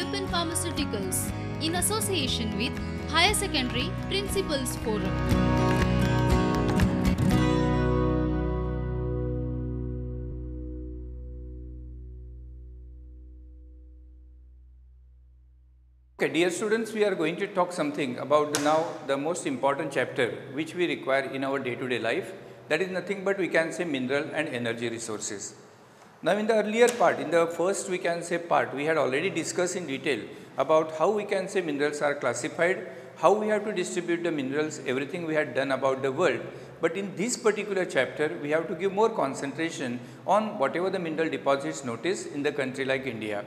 Help in Pharmaceuticals in association with Higher Secondary Principals Forum. Okay, dear students, we are going to talk something about now the most important chapter which we require in our day-to-day life. That is nothing but we can say mineral and energy resources. Now in the earlier part, in the first we can say part, we had already discussed in detail about how we can say minerals are classified, how we have to distribute the minerals, everything we had done about the world. But in this particular chapter, we have to give more concentration on whatever the mineral deposits notice in the country like India.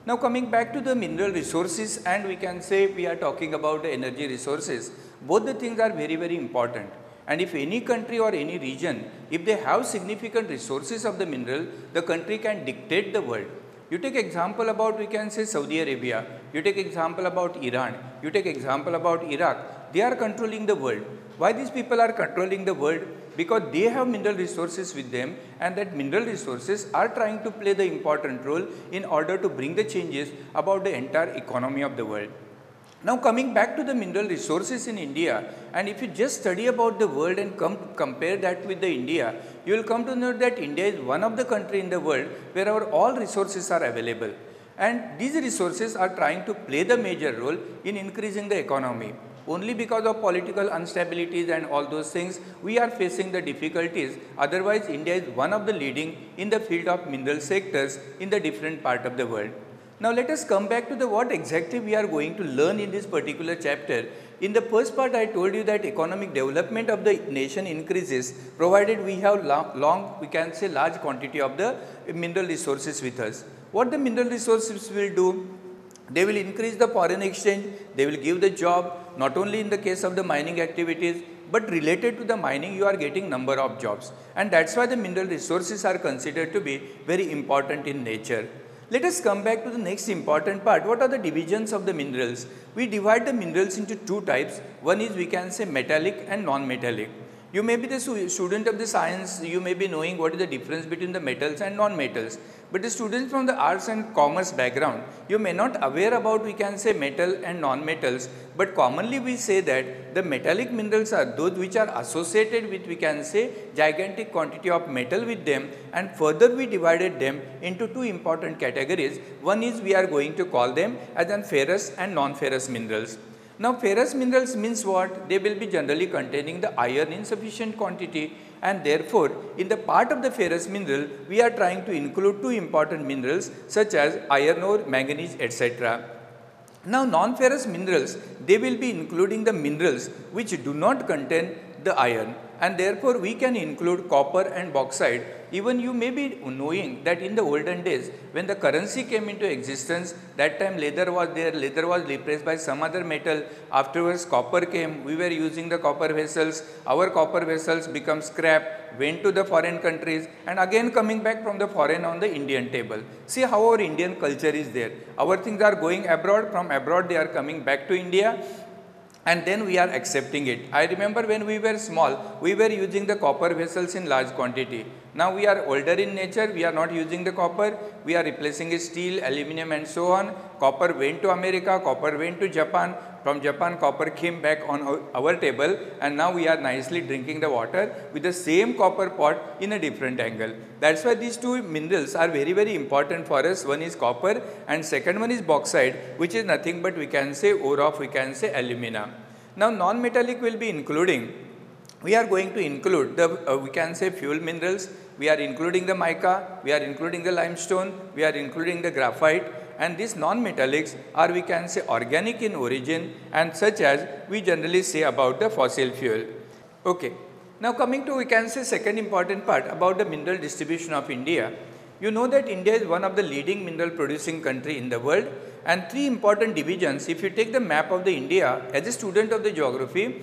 Now coming back to the mineral resources, and we can say we are talking about the energy resources, both the things are very important. And if any country or any region, if they have significant resources of the mineral, the country can dictate the world. You take example about we can say Saudi Arabia, you take example about Iran, you take example about Iraq, they are controlling the world. Why these people are controlling the world? Because they have mineral resources with them, and that mineral resources are trying to play the important role in order to bring the changes about the entire economy of the world. Now coming back to the mineral resources in India, and if you just study about the world and compare that with the India, you will come to know that India is one of the country in the world where our all resources are available. And these resources are trying to play the major role in increasing the economy. Only because of political instabilities and all those things, we are facing the difficulties. Otherwise, India is one of the leading in the field of mineral sectors in the different part of the world. Now, let us come back to the what exactly we are going to learn in this particular chapter. In the first part, I told you that economic development of the nation increases provided we have we can say large quantity of the mineral resources with us. What the mineral resources will do? They will increase the foreign exchange, they will give the job, not only in the case of the mining activities, but related to the mining you are getting number of jobs. And that's why the mineral resources are considered to be very important in nature. Let us come back to the next important part. What are the divisions of the minerals? We divide the minerals into two types. One is we can say metallic and non-metallic. You may be the student of the science, you may be knowing what is the difference between the metals and non-metals. But the students from the arts and commerce background, you may not aware about we can say metal and non-metals, but commonly we say that the metallic minerals are those which are associated with we can say gigantic quantity of metal with them, and further we divided them into two important categories. One is we are going to call them as an ferrous and non-ferrous minerals. Now ferrous minerals means what? They will be generally containing the iron in sufficient quantity, and therefore in the part of the ferrous mineral we are trying to include two important minerals such as iron ore, manganese, etc. Now non-ferrous minerals, they will be including the minerals which do not contain the iron, and therefore we can include copper and bauxite. Even you may be knowing that in the olden days when the currency came into existence, that time leather was there, leather was replaced by some other metal. Afterwards copper came, we were using the copper vessels, our copper vessels become scrap, went to the foreign countries, and again coming back from the foreign on the Indian table. See how our Indian culture is there. Our things are going abroad, from abroad they are coming back to India, and then we are accepting it. I remember when we were small, we were using the copper vessels in large quantity. Now we are older in nature, we are not using the copper, we are replacing steel, aluminum and so on. Copper went to America, copper went to Japan. From Japan, copper came back on our table, and now we are nicely drinking the water with the same copper pot in a different angle. That's why these two minerals are very important for us. One is copper and second one is bauxite, which is nothing but we can say ore of we can say alumina. Now non-metallic will be including, we are going to include the we can say fuel minerals, we are including the mica, we are including the limestone, we are including the graphite, and these non-metallics are we can say organic in origin, and such as we generally say about the fossil fuel. Okay. Now coming to we can say second important part about the mineral distribution of India. You know that India is one of the leading mineral producing country in the world, and three important divisions. If you take the map of the India, as a student of the geography,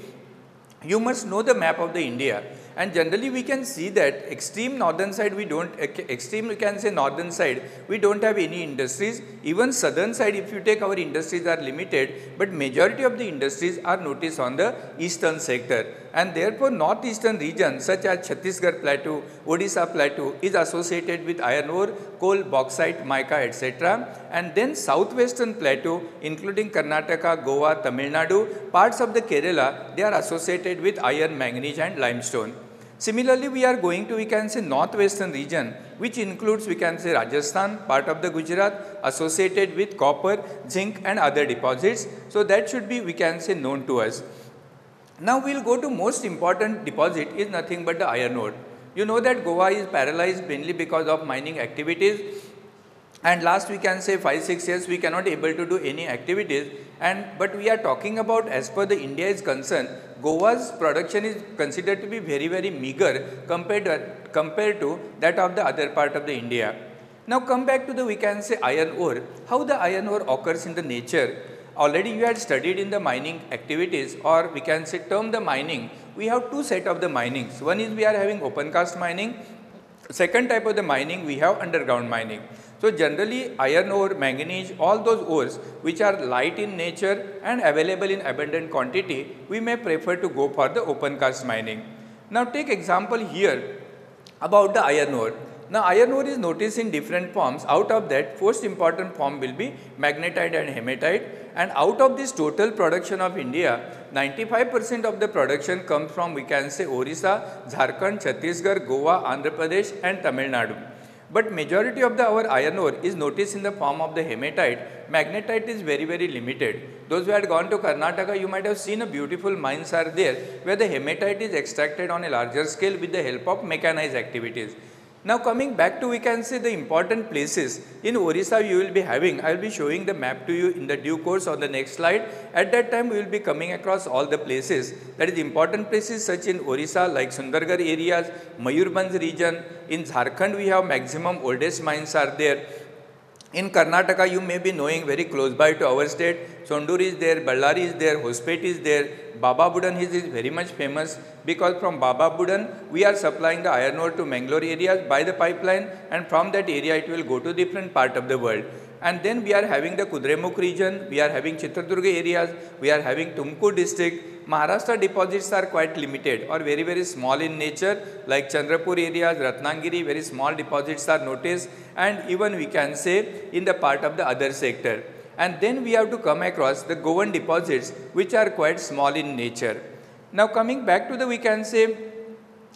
you must know the map of the India, and generally we can see that extreme northern side we don't, extreme we can say northern side we don't have any industries. Even southern side if you take, our industries are limited, but majority of the industries are noticed on the eastern sector. and therefore northeastern regions such as Chhattisgarh Plateau, Odisha Plateau is associated with iron ore, coal, bauxite, mica, etc. And then southwestern plateau including Karnataka, Goa, Tamil Nadu, parts of the Kerala, they are associated with iron, manganese and limestone. Similarly, we are going to, we can say, northwestern region, which includes, we can say, Rajasthan, part of the Gujarat, associated with copper, zinc and other deposits. So that should be, we can say, known to us. Now we will go to most important deposit is nothing but the iron ore. You know that Goa is paralyzed mainly because of mining activities, and last we can say 5-6 years we cannot able to do any activities, but we are talking about, as per the India is concerned, Goa's production is considered to be very meager compared to that of the other part of the India. Now come back to the, we can say, iron ore. How the iron ore occurs in the nature? Already you had studied in the mining activities, or we can say term the mining. We have two set of the minings. One is we are having open cast mining. Second type of the mining we have underground mining. So generally iron ore, manganese, all those ores which are light in nature and available in abundant quantity, we may prefer to go for the open cast mining. Now take example here about the iron ore. Now iron ore is noticed in different forms. Out of that, most important form will be magnetite and hematite, and out of this total production of India, 95% of the production comes from, we can say, Orissa, Jharkhand, Chhattisgarh, Goa, Andhra Pradesh and Tamil Nadu. But majority of our iron ore is noticed in the form of the hematite. Magnetite is very limited. Those who had gone to Karnataka, you might have seen a beautiful mines are there where the hematite is extracted on a larger scale with the help of mechanized activities. Now coming back to, we can say, the important places in Orissa you will be having, I will be showing the map to you in the due course on the next slide. At that time we will be coming across all the places, that is important places such in Orissa like Sundargarh areas, Mayurbhanj region. In Jharkhand we have maximum oldest mines are there. In Karnataka you may be knowing very close by to our state, Sondur is there, Ballari is there, Hospet is there. Baba Budan is very much famous because from Baba Budan we are supplying the iron ore to Mangalore areas by the pipeline, and from that area it will go to different part of the world. And then we are having the Kudremukh region, we are having Chitradurga areas, we are having Tumkur district. Maharashtra deposits are quite limited or very small in nature, like Chandrapur areas, Ratnagiri, very small deposits are noticed, and even we can say in the part of the other sector. And then we have to come across the Goan deposits which are quite small in nature. Now coming back to the, we can say,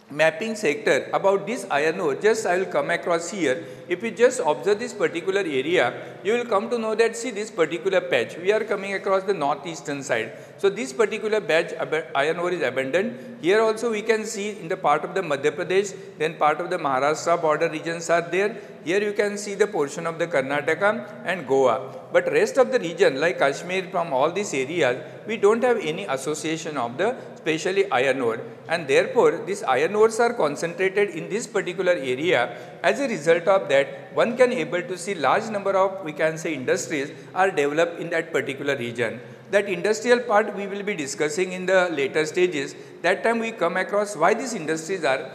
mapping sector about this iron ore, just I will come across here. If you just observe this particular area, you will come to know that, see this particular patch, we are coming across the northeastern side. So this particular patch iron ore is abundant. Here also we can see in the part of the Madhya Pradesh, then part of the Maharashtra border regions are there. Here you can see the portion of the Karnataka and Goa. But rest of the region like Kashmir, from all these areas, we don't have any association of the especially iron ore, and therefore these iron ores are concentrated in this particular area. As a result of that, one can able to see large number of, we can say, industries are developed in that particular region. That industrial part we will be discussing in the later stages. That time we come across why these industries are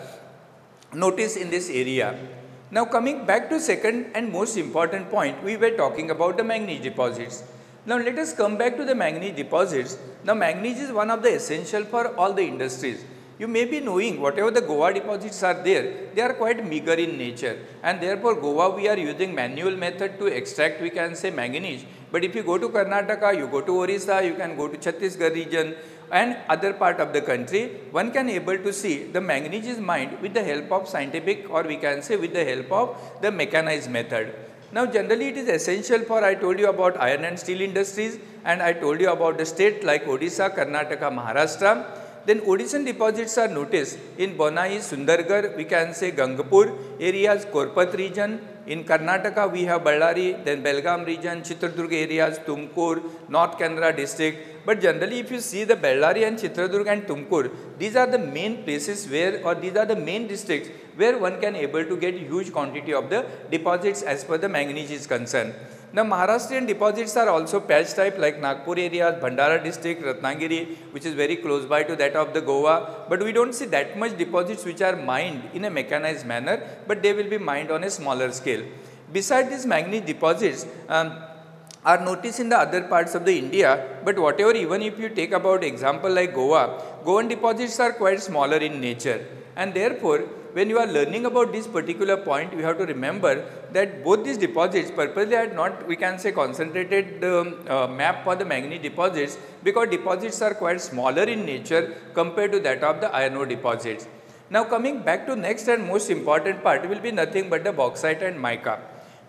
noticed in this area. Now coming back to second and most important point, we were talking about the manganese deposits. Now let us come back to the manganese deposits. Now manganese is one of the essential for all the industries. You may be knowing whatever the Goa deposits are there, they are quite meager in nature, and therefore Goa we are using manual method to extract, we can say, manganese. But if you go to Karnataka, you go to Orissa, you can go to Chhattisgarh region and other part of the country, one can able to see the manganese is mined with the help of scientific, or we can say with the help of the mechanized method. Now generally it is essential for, I told you about iron and steel industries, and I told you about the state like Odisha, Karnataka, Maharashtra. Then Odishan deposits are noticed in Bonai, Sundargarh, we can say Gangapur areas, Korpat region. In Karnataka we have Ballari, then Belgaum region, Chitradurga areas, Tumkur, North Kannada district. But generally if you see the Ballari and Chitradurga and Tumkur, these are the main places where, or these are the main districts where one can able to get huge quantity of the deposits as per the manganese is concerned. Now Maharashtrian deposits are also patch type like Nagpur areas, Bhandara district, Ratnagiri, which is very close by to that of the Goa. But we don't see that much deposits which are mined in a mechanized manner, but they will be mined on a smaller scale. Besides these manganese deposits, are noticed in the other parts of the India, but whatever, even if you take about example like Goa, Goan deposits are quite smaller in nature, and therefore when you are learning about this particular point, you have to remember that both these deposits purposely are not, we can say, concentrated map for the manganese deposits, because deposits are quite smaller in nature compared to that of the iron ore deposits. Now coming back to next and most important part will be nothing but the bauxite and mica.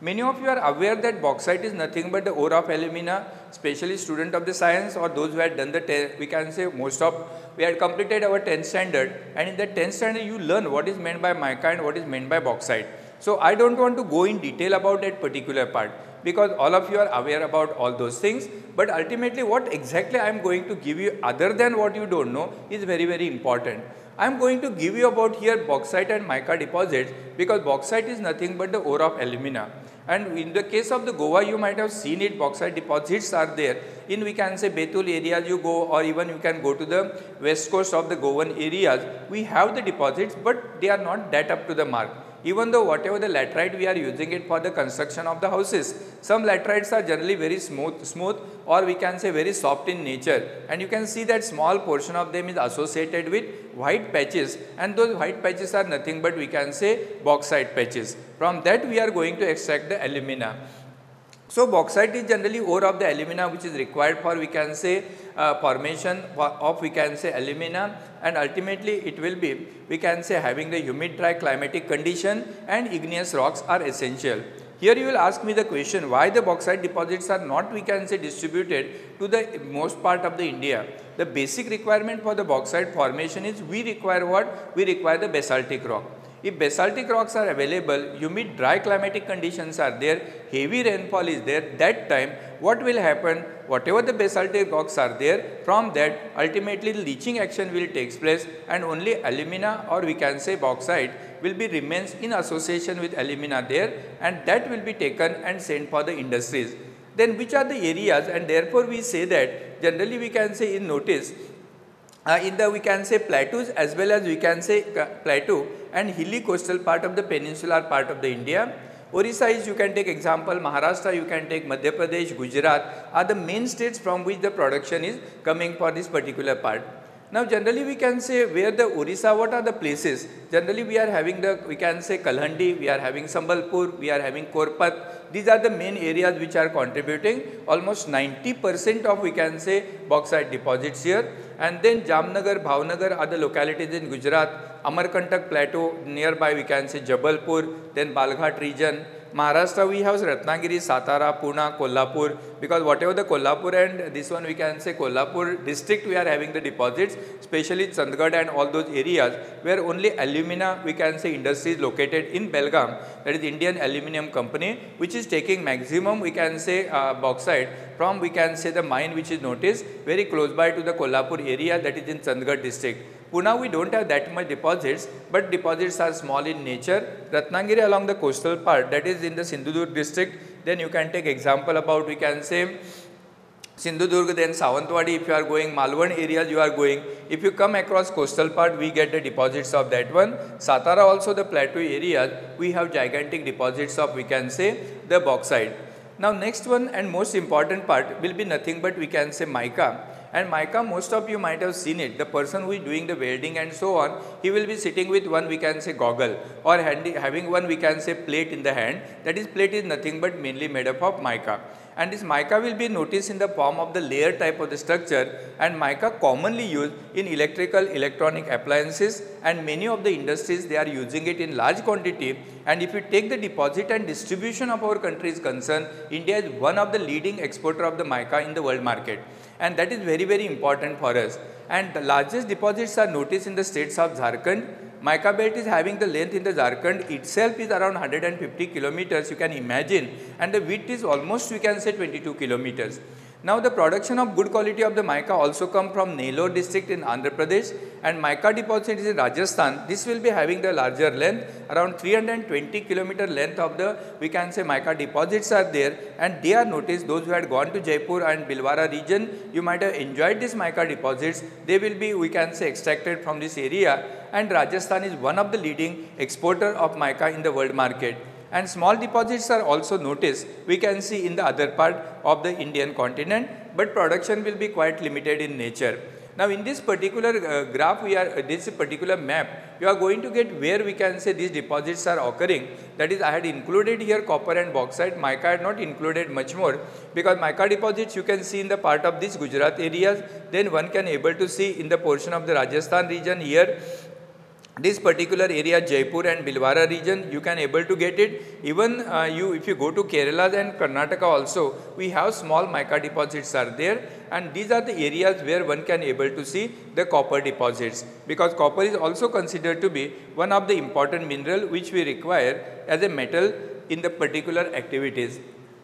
Many of you are aware that bauxite is nothing but the ore of alumina, especially student of the science or those who had done the, we can say most of, we had completed our 10th standard, and in the 10th standard you learn what is meant by mica and what is meant by bauxite. So I don't want to go in detail about that particular part, because all of you are aware about all those things, but ultimately what exactly I am going to give you other than what you don't know is very, very important. I am going to give you about here bauxite and mica deposits, because bauxite is nothing but the ore of alumina. And in the case of the Goa, you might have seen it, bauxite deposits are there in, we can say, Betul areas you go, or even you can go to the west coast of the Goan areas. We have the deposits, but they are not that up to the mark. Even though whatever the laterite we are using it for the construction of the houses, some laterites are generally very smooth or we can say very soft in nature, and you can see that small portion of them is associated with white patches, and those white patches are nothing but, we can say, bauxite patches. From that we are going to extract the alumina. So bauxite is generally ore of the alumina which is required for, we can say, formation of, we can say, alumina, and ultimately it will be, we can say, having the humid dry climatic condition, and igneous rocks are essential. Here you will ask me the question, why the bauxite deposits are not, we can say, distributed to the most part of the India. The basic requirement for the bauxite formation is, we require what? We require the basaltic rock. If basaltic rocks are available, humid dry climatic conditions are there, heavy rainfall is there, that time what will happen? Whatever the basaltic rocks are there, from that ultimately leaching action will take place, and only alumina, or we can say bauxite, will be remains in association with alumina there, and that will be taken and sent for the industries. Then which are the areas? And therefore we say that generally we can say in notice in the, we can say, plateaus as well as we can say plateau and hilly coastal part of the peninsular part of the India. Orissa is, you can take example, Maharashtra, you can take Madhya Pradesh, Gujarat are the main states from which the production is coming for this particular part. Now generally we can say where the Orissa, what are the places? Generally we are having the, we can say, Kalhandi, we are having Sambalpur, we are having Korpat. These are the main areas which are contributing almost 90% of, we can say, bauxite deposits here. And then Jamnagar, Bhavnagar are the localities in Gujarat, Amarkantak Plateau nearby, we can say Jabalpur, then Balghat region. Maharashtra we have Ratnagiri, Satara, Pune, Kolhapur, because whatever the Kolhapur and this one we can say Kolhapur district we are having the deposits, especially Chandgarh and all those areas where only alumina, we can say, industry is located in Belgaum, that is Indian Aluminium Company, which is taking maximum, we can say, bauxite from, we can say, the mine which is noticed very close by to the Kolhapur area, that is in Chandgarh district. Pune we don't have that much deposits, but deposits are small in nature. Ratnagiri along the coastal part, that is in the Sindhudurg district. Then you can take example about, we can say, Sindhudurg, then Savantwadi if you are going, Malwan areas you are going. If you come across coastal part, we get the deposits of that one. Satara also the plateau areas, we have gigantic deposits of, we can say, the bauxite. Now next one and most important part will be nothing but, we can say, mica. And mica, most of you might have seen it. The person who is doing the welding and so on, he will be sitting with one, we can say, goggle, or having one, we can say, plate in the hand. That is, plate is nothing but mainly made up of mica. And this mica will be noticed in the form of the layer type of the structure, and mica commonly used in electrical, electronic appliances, and many of the industries they are using it in large quantity. And if you take the deposit and distribution of our country is concerned, India is one of the leading exporter of the mica in the world market. And that is very, very important for us. And the largest deposits are noticed in the states of Jharkhand. Mica belt is having the length in the Jharkhand itself is around 150 kilometers, you can imagine, and the width is almost, we can say, 22 kilometers. Now the production of good quality of the mica also come from Nellore district in Andhra Pradesh, and mica deposit is in Rajasthan. This will be having the larger length, around 320 kilometer length of the, we can say, mica deposits are there, and they are noticed. Those who had gone to Jaipur and Bhilwara region, you might have enjoyed these mica deposits. They will be, we can say, extracted from this area, and Rajasthan is one of the leading exporter of mica in the world market. and small deposits are also noticed, we can see in the other part of the Indian continent, but production will be quite limited in nature. Now in this particular graph, this particular map, you are going to get where we can say these deposits are occurring. That is, I had included here copper and bauxite. Mica I had not included much more, because mica deposits you can see in the part of this Gujarat areas. Then one can able to see in the portion of the Rajasthan region here. This particular area, Jaipur and Bhilwara region, you can able to get it. Even if you go to Kerala and Karnataka also, we have small mica deposits are there, and these are the areas where one can able to see the copper deposits, because copper is also considered to be one of the important mineral which we require as a metal in the particular activities.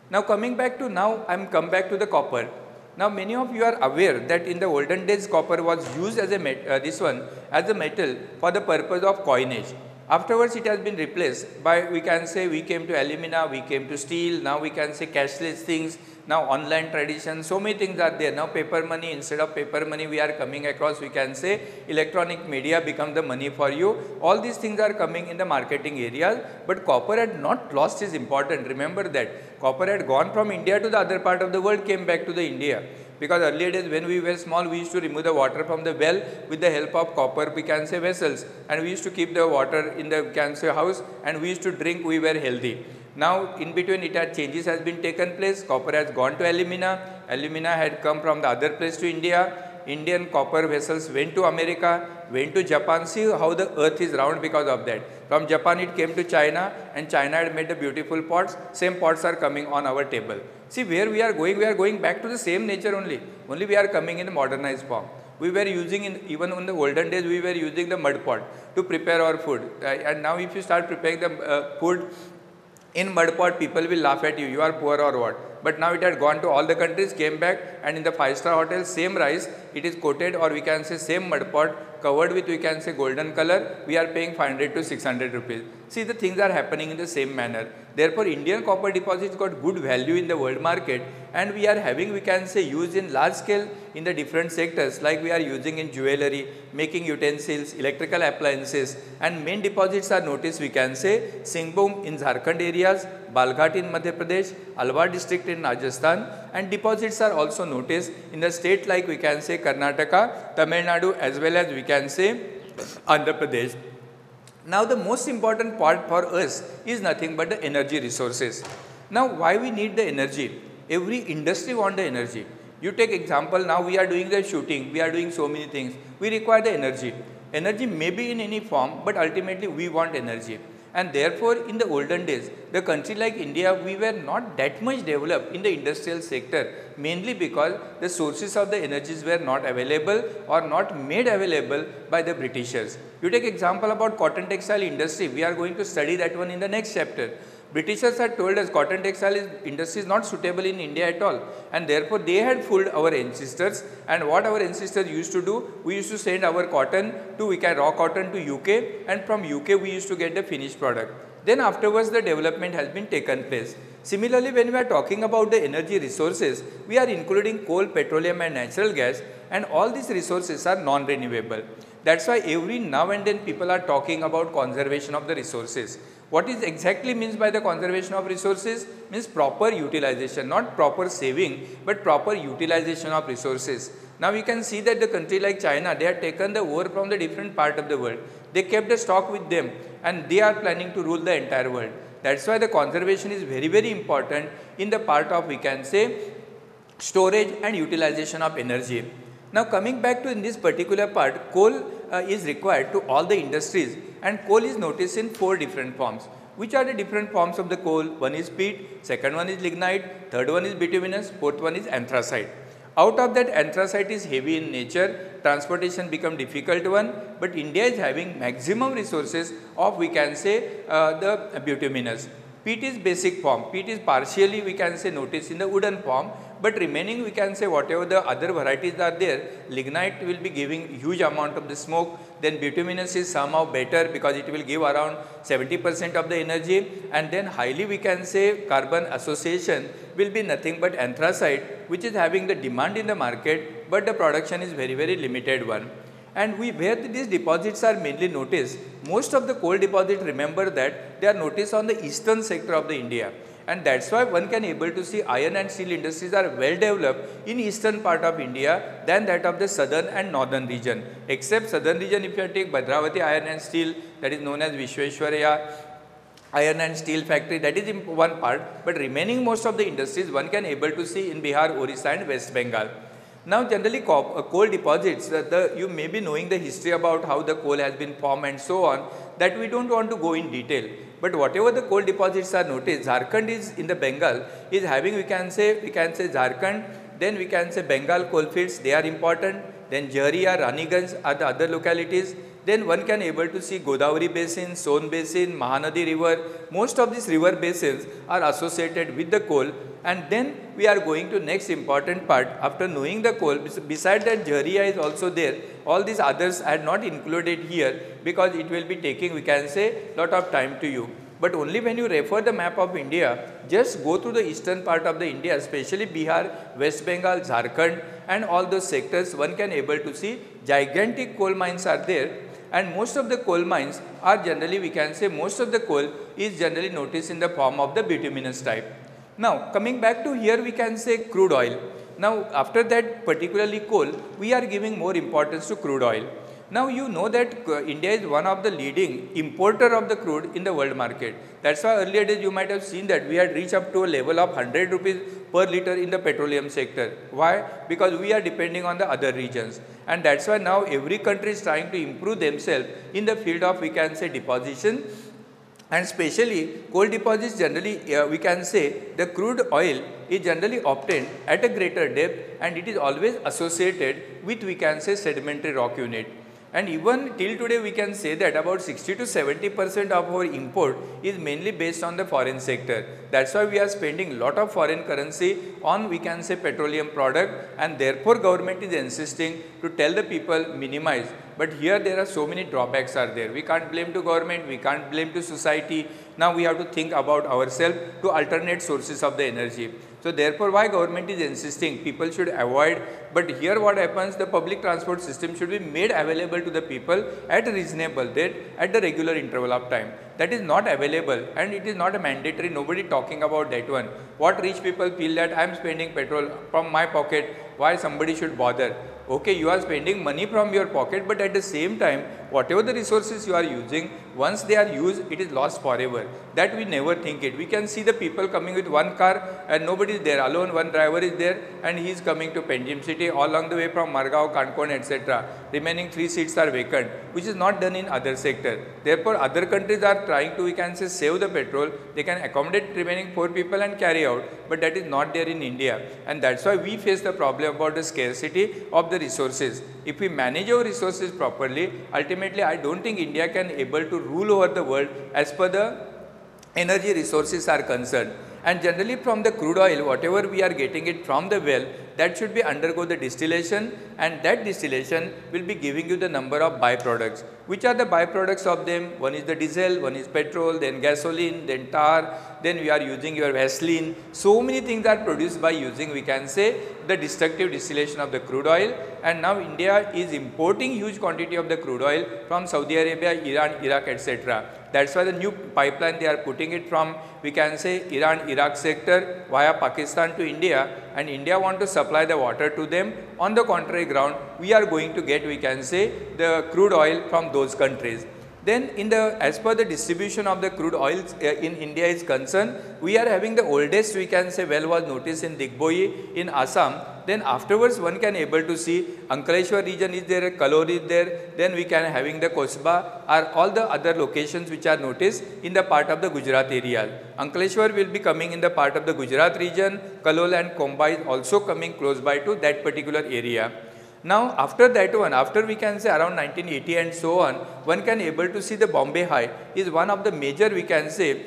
Now coming back to come back to the copper. Now many of you are aware that in the olden days copper was used as a metal for the purpose of coinage. Afterwards it has been replaced by, we can say, we came to alumina, we came to steel, now we can say cashless things, now online tradition, so many things are there. Now paper money, instead of paper money we are coming across, we can say electronic media become the money for you. All these things are coming in the marketing areas, but copper had not lost its importance. Remember that copper had gone from India to the other part of the world, came back to the India. Because earlier days when we were small, we used to remove the water from the well with the help of copper, we can say, vessels, and we used to keep the water in the, we can say, house, and we used to drink, we were healthy. Now in between it had changes has been taken place, copper has gone to alumina, alumina had come from the other place to India, Indian copper vessels went to America, went to Japan. See how the earth is round because of that. From Japan it came to China, and China had made the beautiful pots, same pots are coming on our table. See where we are going back to the same nature only we are coming in a modernized form. We were using, even in the olden days, we were using the mud pot to prepare our food, and now if you start preparing the food in mud pot, people will laugh at you, you are poor or what. But now it had gone to all the countries, came back, and in the 5-star hotel, same rice, it is coated, or we can say same mud pot covered with, we can say, golden color, we are paying 500 to 600 rupees. See, the things are happening in the same manner. Therefore, Indian copper deposits got good value in the world market, and we are having, we can say, used in large scale in the different sectors, like we are using in jewelry, making utensils, electrical appliances, and main deposits are noticed, we can say, Singhbhum in Jharkhand areas, Balghat in Madhya Pradesh, Alwar district in Rajasthan, and deposits are also noticed in the state like, we can say, Karnataka, Tamil Nadu, as well as we can say Andhra Pradesh. Now the most important part for us is nothing but the energy resources. Now why we need the energy? Every industry want the energy. You take example, now we are doing the shooting, we are doing so many things, we require the energy. Energy may be in any form, but ultimately we want energy. And therefore, in the olden days, the country like India, we were not that much developed in the industrial sector, mainly because the sources of the energies were not available or not made available by the Britishers. You take example about cotton textile industry, we are going to study that one in the next chapter. Britishers had told us cotton textile industry is not suitable in India at all, and therefore they had fooled our ancestors. And what our ancestors used to do, we used to send our cotton to, raw cotton to UK, and from UK we used to get the finished product. Then afterwards the development has been taken place. Similarly, when we are talking about the energy resources, we are including coal, petroleum and natural gas, and all these resources are non-renewable. That's why every now and then people are talking about conservation of the resources. What is exactly means by the conservation of resources? Means proper utilization, not proper saving, but proper utilization of resources. Now you can see that the country like China, they have taken the ore from the different part of the world. They kept the stock with them, and they are planning to rule the entire world. That's why the conservation is very, very important in the part of, we can say, storage and utilization of energy. Now coming back to in this particular part, coal is required to all the industries, and coal is noticed in 4 different forms. Which are the different forms of the coal? One is peat, second one is lignite, third one is bituminous, fourth one is anthracite. Out of that, anthracite is heavy in nature, transportation become difficult one, but India is having maximum resources of, we can say, the bituminous. Peat is basic form, peat is partially, we can say, noticed in the wooden form, but remaining, we can say, whatever the other varieties are there, lignite will be giving huge amount of the smoke, then bituminous is somehow better because it will give around 70% of the energy, and then highly, we can say, carbon association will be nothing but anthracite, which is having the demand in the market, but the production is very, very limited one. And where these deposits are mainly noticed, most of the coal deposits, remember that they are noticed on the eastern sector of the India. And that's why one can able to see iron and steel industries are well developed in eastern part of India than that of the southern and northern region. Except southern region, if you take Bhadravati Iron and Steel, that is known as Vishweshwaraya Iron and Steel Factory, that is in one part, but remaining most of the industries one can able to see in Bihar, Orissa and West Bengal. Now generally coal deposits, you may be knowing the history about how the coal has been formed and so on, that we don't want to go in detail. But whatever the coal deposits are noticed, Jharkhand is in the Bengal is having, we can say Jharkhand, then we can say Bengal coalfields, they are important, then Jharia, Raniganj are the other localities. Then one can able to see Godavari basin, Son basin, Mahanadi river. Most of these river basins are associated with the coal. And then we are going to next important part. After knowing the coal, beside that Jharia is also there. All these others are not included here because it will be taking, we can say, lot of time to you. But only when you refer the map of India, just go to the eastern part of the India, especially Bihar, West Bengal, Jharkhand and all those sectors, one can able to see gigantic coal mines are there. And most of the coal mines are generally, we can say, most of the coal is generally noticed in the form of the bituminous type. Now coming back to here, we can say crude oil. Now after that particularly coal, we are giving more importance to crude oil. Now you know that India is one of the leading importer of the crude in the world market. That's why earlier days you might have seen that we had reached up to a level of 100 rupees per liter in the petroleum sector. Why? Because we are depending on the other regions. And that's why now every country is trying to improve themselves in the field of, we can say, deposition. And especially coal deposits generally, we can say the crude oil is generally obtained at a greater depth and it is always associated with, we can say, sedimentary rock unit. And even till today we can say that about 60 to 70% of our import is mainly based on the foreign sector. That's why we are spending lot of foreign currency on, we can say, petroleum product, and therefore government is insisting to tell the people minimize. But here there are so many drawbacks are there. We can't blame to government, we can't blame to society. Now we have to think about ourselves to alternate sources of the energy. So therefore why government is insisting people should avoid, but here what happens, the public transport system should be made available to the people at a reasonable rate at the regular interval of time. That is not available and it is not a mandatory, nobody talking about that one. What rich people feel that I am spending petrol from my pocket, why somebody should bother? Okay, you are spending money from your pocket, but at the same time, whatever the resources you are using, once they are used, it is lost forever. That we never think it. We can see the people coming with one car and nobody is there, alone one driver is there and he is coming to Panjim city all along the way from Margao, Kankon, etc. Remaining 3 seats are vacant, which is not done in other sector. Therefore, other countries are trying to, we can say, save the petrol. They can accommodate remaining 4 people and carry out, but that is not there in India. And that's why we face the problem about the scarcity of the resources. If we manage our resources properly, ultimately I don't think India can able to rule over the world as per the energy resources are concerned. And generally from the crude oil, whatever we are getting it from the well, that should be undergo the distillation, and that distillation will be giving you the number of byproducts. Which are the byproducts of them? One is the diesel, one is petrol, then gasoline, then tar, then we are using your Vaseline. So many things are produced by using, we can say, the destructive distillation of the crude oil. And now India is importing huge quantity of the crude oil from Saudi Arabia, Iran, Iraq, etc. That's why the new pipeline they are putting it from, we can say, Iran, Iraq sector via Pakistan to India, and India want to supply the water to them. On the contrary ground, we are going to get, we can say, the crude oil from those countries. Then as per the distribution of the crude oils in India is concerned, we are having the oldest, we can say, well was noticed in Digboi in Assam. Then afterwards one can able to see Ankleshwar region is there, Kalori is there, then we can having the Kosba, are all the other locations which are noticed in the part of the Gujarat area. Ankleshwar will be coming in the part of the Gujarat region, Kalol and Komba is also coming close by to that particular area. Now after that one, after we can say around 1980 and so on, one can able to see the Bombay High is one of the major, we can say,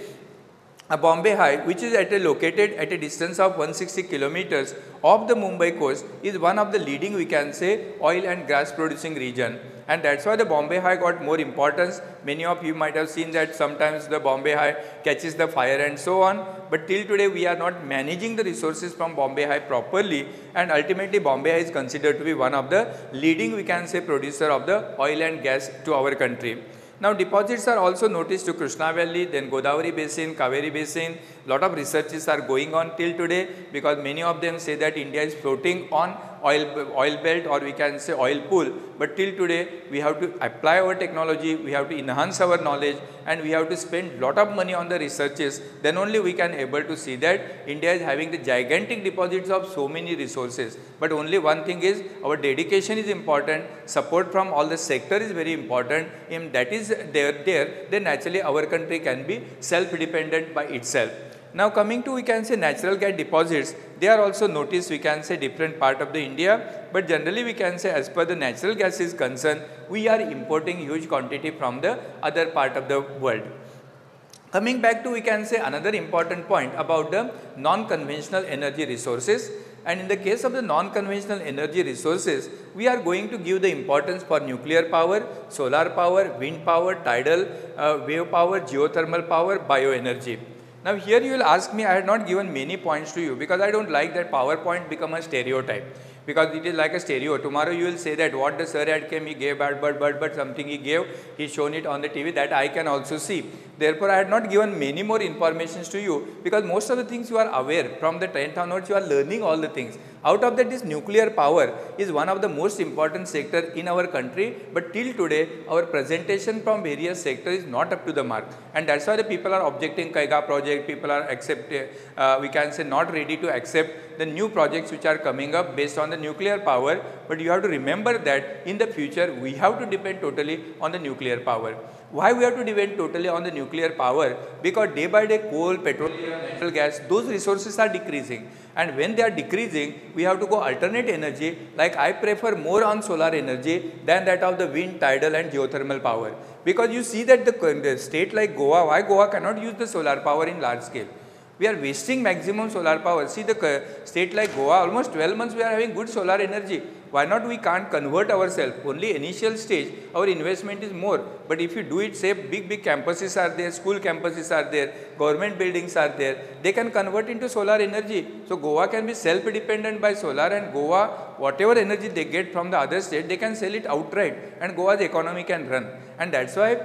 a Bombay High, which is located at a distance of 160 kilometers off the Mumbai coast, is one of the leading, we can say, oil and gas producing region. And that's why the Bombay High got more importance. Many of you might have seen that sometimes the Bombay High catches the fire and so on. But till today we are not managing the resources from Bombay High properly, and ultimately Bombay High is considered to be one of the leading, we can say, producer of the oil and gas to our country. Now deposits are also noticed to Krishna Valley, then Godavari Basin, Kaveri Basin. Lot of researches are going on till today, because many of them say that India is floating on oil belt, or we can say oil pool. But till today we have to apply our technology, we have to enhance our knowledge, and we have to spend lot of money on the researches. Then only we can able to see that India is having the gigantic deposits of so many resources. But only one thing is, our dedication is important, support from all the sector is very important. If that is there, then naturally our country can be self-dependent by itself. Now coming to, we can say, natural gas deposits, they are also noticed, we can say, different part of the India, but generally we can say, as per the natural gas is concerned, we are importing huge quantity from the other part of the world. Coming back to, we can say, another important point about the non-conventional energy resources. And in the case of the non-conventional energy resources, we are going to give the importance for nuclear power, solar power, wind power, tidal wave power, geothermal power, bioenergy. Now here you will ask me, I had not given many points to you, because I don't like that PowerPoint become a stereotype, because it is like a stereo. Tomorrow you will say that what the sir had came, he gave but something he gave, he shown it on the TV, that I can also see. Therefore I had not given many more informations to you, because most of the things you are aware. From the 10th onwards you are learning all the things. Out of that, this nuclear power is one of the most important sector in our country, but till today our presentation from various sectors is not up to the mark, and that's why the people are objecting Kaiga project, people are we can say not ready to accept the new projects which are coming up based on the nuclear power. But you have to remember that in the future we have to depend totally on the nuclear power. Why we have to depend totally on the nuclear power? Because day by day coal, petroleum, natural gas, those resources are decreasing, and when they are decreasing, we have to go alternate energy. Like I prefer more on solar energy than that of the wind, tidal and geothermal power, because you see that the state like Goa, why Goa cannot use the solar power in large scale? We are wasting maximum solar power. See the state like Goa, almost 12 months we are having good solar energy. Why not we can't convert ourselves? Only initial stage our investment is more. But if you do it, say big campuses are there, school campuses are there, government buildings are there, they can convert into solar energy. So Goa can be self-dependent by solar, and Goa, whatever energy they get from the other state, they can sell it outright, and Goa's economy can run. And that's why,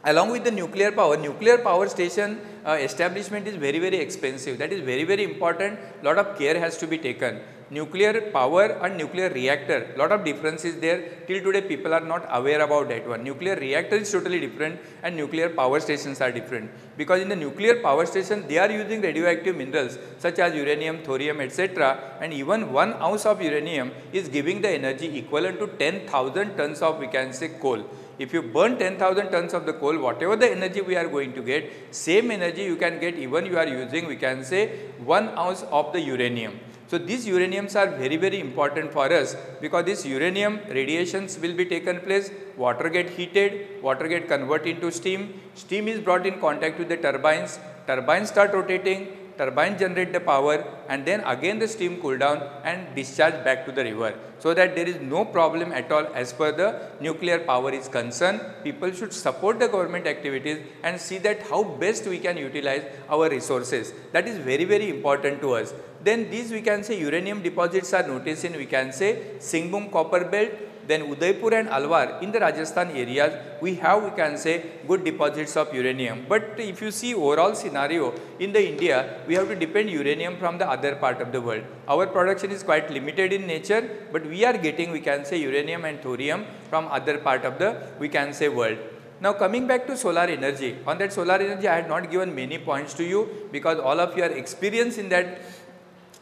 along with the nuclear power station establishment is very expensive. That is very important. Lot of care has to be taken. Nuclear power and nuclear reactor, lot of difference is there. Till today people are not aware about that one. Nuclear reactor is totally different, and nuclear power stations are different, because in the nuclear power station they are using radioactive minerals such as uranium, thorium, etc. and even 1 ounce of uranium is giving the energy equivalent to 10,000 tons of, we can say, coal. If you burn 10,000 tons of the coal, whatever the energy we are going to get, same energy you can get even you are using, we can say, 1 ounce of the uranium. So these uraniums are very important for us, because this uranium radiations will be taken place, water get heated, water get converted into steam, steam is brought in contact with the turbines, turbines start rotating, turbine generate the power, and then again the steam cool down and discharge back to the river, so that there is no problem at all as per the nuclear power is concerned. People should support the government activities and see that how best we can utilize our resources. That is very important to us. Then these, we can say, uranium deposits are noticed in, we can say, Singhbhum copper belt, then Udaipur and Alwar in the Rajasthan areas, we have, we can say, good deposits of uranium. But if you see overall scenario in the India, we have to depend uranium from the other part of the world. Our production is quite limited in nature, but we are getting, we can say, uranium and thorium from other part of the, we can say, world. Now coming back to solar energy, on that solar energy I had not given many points to you, because all of you are experienced in that,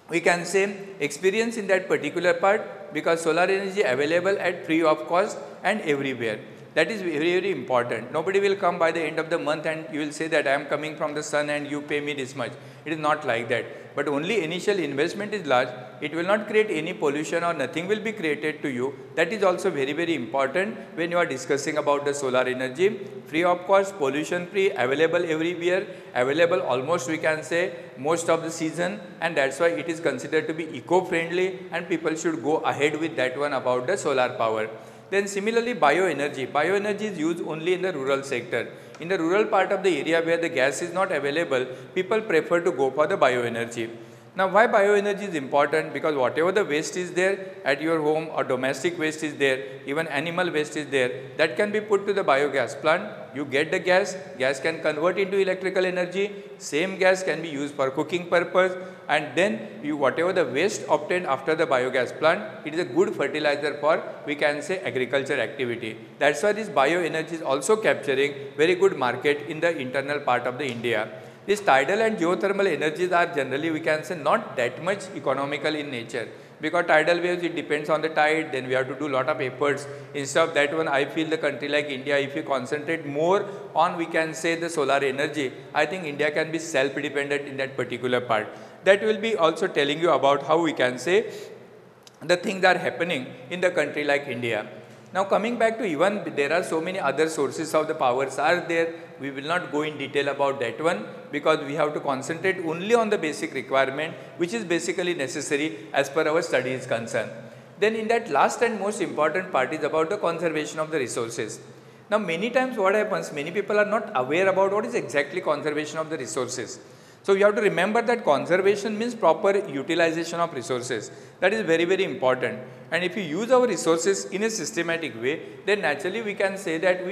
we can say, experience in that particular part, because solar energy available at free of cost and everywhere. That is very important. Nobody will come by the end of the month and you will say that I am coming from the sun and you pay me this much. It is not like that. but only initial investment is large, it will not create any pollution or nothing will be created to you. That is also very, very important when you are discussing about the solar energy. Free of cost, pollution free, available everywhere, available almost we can say most of the season, and that's why it is considered to be eco-friendly, and people should go ahead with that one about the solar power. Then similarly bioenergy. Bioenergy is used only in the rural sector. In the rural part of the area where the gas is not available, people prefer to go for the bioenergy. Now why bioenergy is important? Because whatever the waste is there at your home or domestic waste is there, even animal waste is there, that can be put to the biogas plant. You get the gas, gas can convert into electrical energy, same gas can be used for cooking purpose, and then you whatever the waste obtained after the biogas plant, it is a good fertilizer for we can say agriculture activity. That's why this bioenergy is also capturing very good market in the internal part of the India. These tidal and geothermal energies are generally we can say not that much economical in nature, because tidal waves it depends on the tide, then we have to do lot of efforts. Instead of that one, I feel the country like India, if you concentrate more on we can say the solar energy, I think India can be self-dependent in that particular part. That will be also telling you about how we can say the things are happening in the country like India. Now coming back to even there are so many other sources of the powers are there. We will not go in detail about that one because we have to concentrate only on the basic requirement which is basically necessary as per our study is concerned. Then in that last and most important part is about the conservation of the resources. Now many times what happens, many people are not aware about what is exactly conservation of the resources. So you have to remember that conservation means proper utilization of resources. That is very, very important. And if you use our resources in a systematic way, then naturally we can say that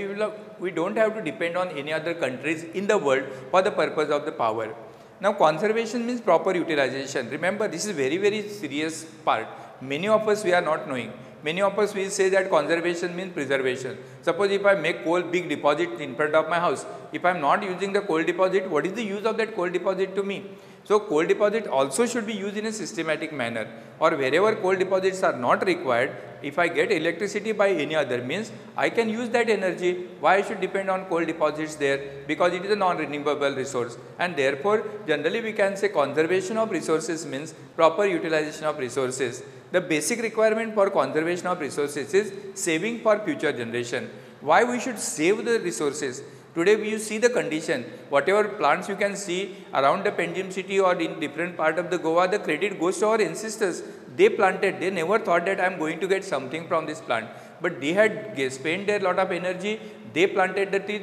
we don't have to depend on any other countries in the world for the purpose of the power. Now conservation means proper utilization. Remember, this is very, very serious part. Many of us we are not knowing. Many of us will say that conservation means preservation. Suppose if I make coal big deposit in front of my house, if I am not using the coal deposit, what is the use of that coal deposit to me? So coal deposit also should be used in a systematic manner, or wherever coal deposits are not required, if I get electricity by any other means, I can use that energy. Why I should depend on coal deposits there? Because it is a non-renewable resource, and therefore generally we can say conservation of resources means proper utilization of resources. The basic requirement for conservation of resources is saving for future generation. Why we should save the resources? Today you see the condition, whatever plants you can see around the Penjim city or in different part of the Goa, the credit goes to our ancestors. They planted, they never thought that I am going to get something from this plant. But they had spent their lot of energy, they planted the tree,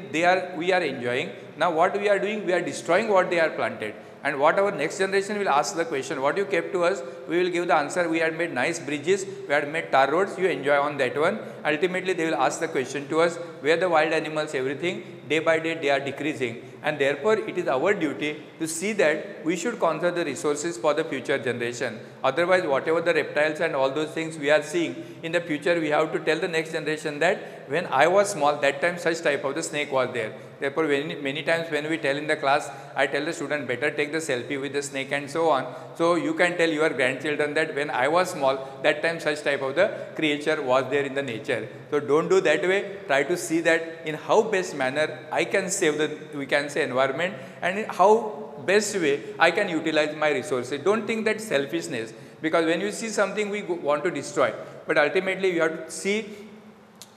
we are enjoying. Now what we are doing, we are destroying what they are planted. And what our next generation will ask the question, what you kept to us, we will give the answer, we had made nice bridges, we had made tar roads, you enjoy on that one. Ultimately they will ask the question to us, where the wild animals, everything, day by day they are decreasing. And therefore it is our duty to see that we should conserve the resources for the future generation. Otherwise whatever the reptiles and all those things we are seeing, in the future we have to tell the next generation that when I was small, that time such type of the snake was there. Therefore many times when we tell in the class, I tell the student better take the selfie with the snake and so on. So you can tell your grandchildren that when I was small, that time such type of the creature was there in the nature. So don't do that way, try to see that in how best manner I can save the, we can say environment, and in how best way I can utilize my resources. Don't think that selfishness, because when you see something we want to destroy, but ultimately you have to see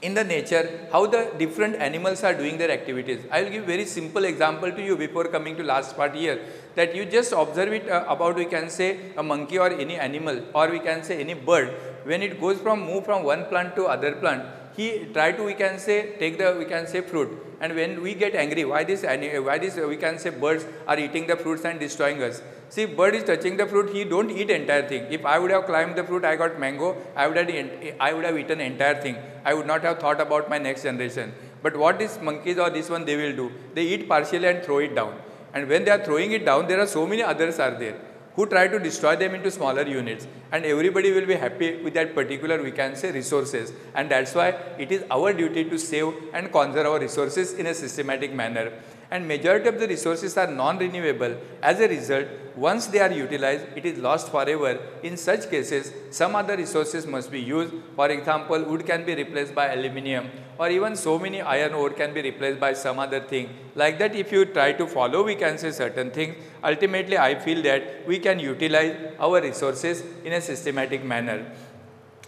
in the nature how the different animals are doing their activities. I will give very simple example to you before coming to last part here, that you just observe it about we can say a monkey or any animal, or we can say any bird. When it goes move from one plant to other plant, he try to we can say take the we can say fruit, and when we get angry, why this we can say birds are eating the fruits and destroying us. See, bird is touching the fruit, he don't eat entire thing. If I would have climbed the fruit, I got mango, I would have eaten entire thing. I would not have thought about my next generation. But what these monkeys or this one they will do, they eat partially and throw it down. And when they are throwing it down, there are so many others are there who try to destroy them into smaller units, and everybody will be happy with that particular we can say resources. And that's why it is our duty to save and conserve our resources in a systematic manner. and majority of the resources are non-renewable. As a result, once they are utilized, it is lost forever. In such cases, some other resources must be used. For example, wood can be replaced by aluminium, or even so many iron ore can be replaced by some other thing. Like that, if you try to follow, we can say certain things. Ultimately, I feel that we can utilize our resources in a systematic manner.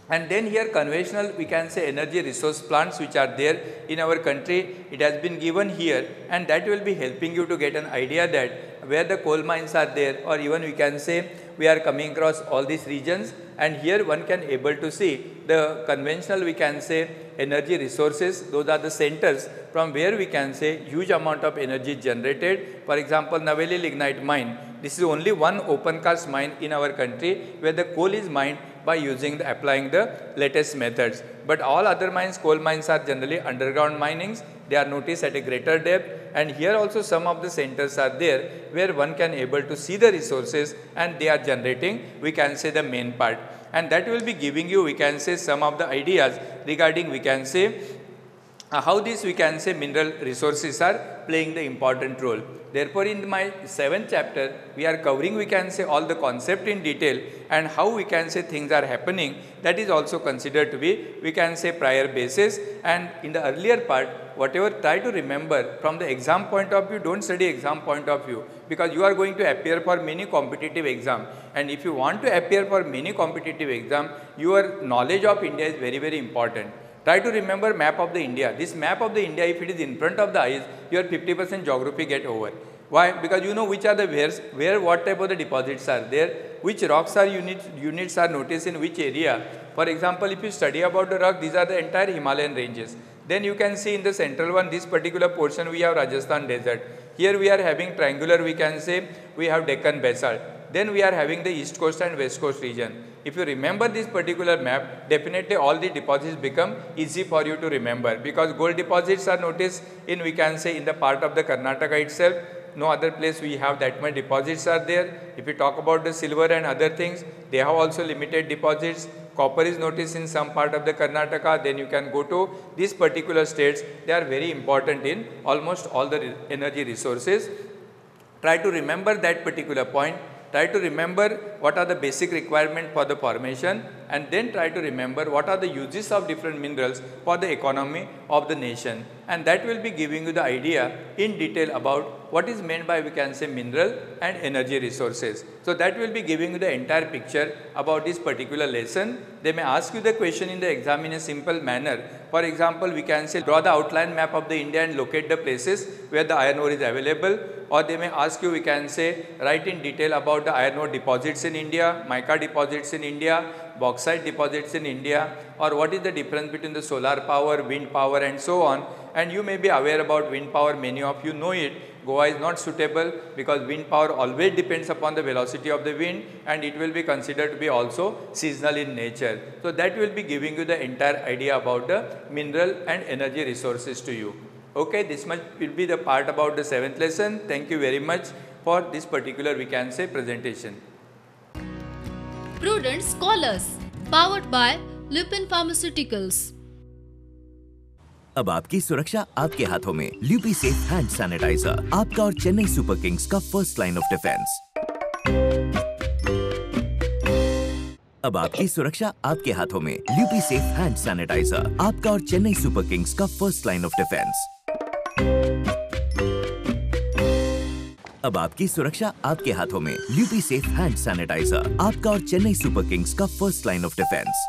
And then here conventional, we can say energy resource plants which are there in our country, it has been given here, and that will be helping you to get an idea that where the coal mines are there, or even we can say we are coming across all these regions, and here one can able to see the conventional, we can say energy resources. Those are the centers from where we can say huge amount of energy generated. For example, Naveli lignite mine, this is only one open cast mine in our country where the coal is mined by applying the latest methods. But all other mines, coal mines, are generally underground minings. They are noticed at a greater depth, and here also some of the centers are there where one can able to see the resources, and they are generating, we can say, the main part. And that will be giving you, we can say, some of the ideas regarding, we can say, how these, we can say, mineral resources are playing the important role. Therefore, in my 7th chapter, we are covering, we can say, all the concept in detail, and how we can say things are happening. That is also considered to be, we can say, prior basis. And in the earlier part, whatever try to remember from the exam point of view, don't study exam point of view, because you are going to appear for many competitive exam. And if you want to appear for many competitive exam, your knowledge of India is very, very important. Try to remember map of the India. This map of the India, if it is in front of the eyes, your 50% geography get over. Why? Because you know which are the where what type of the deposits are there, which rocks are units are noticed in which area. For example, if you study about the rock, these are the entire Himalayan ranges. Then you can see in the central one, this particular portion, we have Rajasthan desert. Here we are having triangular, we can say, we have Deccan basalt. Then we are having the east coast and west coast region. If you remember this particular map, definitely all the deposits become easy for you to remember, because gold deposits are noticed in, we can say, in the part of the Karnataka itself. No other place we have that much deposits are there. If you talk about the silver and other things, they have also limited deposits. Copper is noticed in some part of the Karnataka. Then you can go to these particular states. They are very important in almost all the energy resources. Try to remember that particular point. Try to remember what are the basic requirements for the formation, and then try to remember what are the uses of different minerals for the economy of the nation. And that will be giving you the idea in detail about what is meant by, we can say, mineral and energy resources. So that will be giving you the entire picture about this particular lesson. They may ask you the question in the exam in a simple manner. For example, we can say draw the outline map of the India and locate the places where the iron ore is available. Or they may ask you, we can say, write in detail about the iron ore deposits in India, mica deposits in India, bauxite deposits in India, or what is the difference between the solar power, wind power, and so on. And you may be aware about wind power, many of you know it. Goa is not suitable because wind power always depends upon the velocity of the wind, and it will be considered to be also seasonal in nature. So that will be giving you the entire idea about the mineral and energy resources to you. Okay, this much will be the part about the 7th lesson. Thank you very much for this particular, we can say, presentation. Prudent Scholars, powered by Lupin Pharmaceuticals. अब आपकी सुरक्षा आपके हाथों में। ल्यूपी safe hand sanitiser, आपका और Chennai super Kings का first line of defence. अब आपकी सुरक्षा आपके हाथों में। ल्यूपी सेफ हैंड सैनिटाइजर, आपका और चेन्नई सुपर किंग्स का फर्स्ट लाइन ऑफ डिफेंस। अब आपकी सुरक्षा आपके हाथों में। ल्यूपी सेफ हैंड सैनिटाइजर, आपका और चेन्नई सुपर किंग्स का फर्स्ट लाइन ऑफ डिफेंस।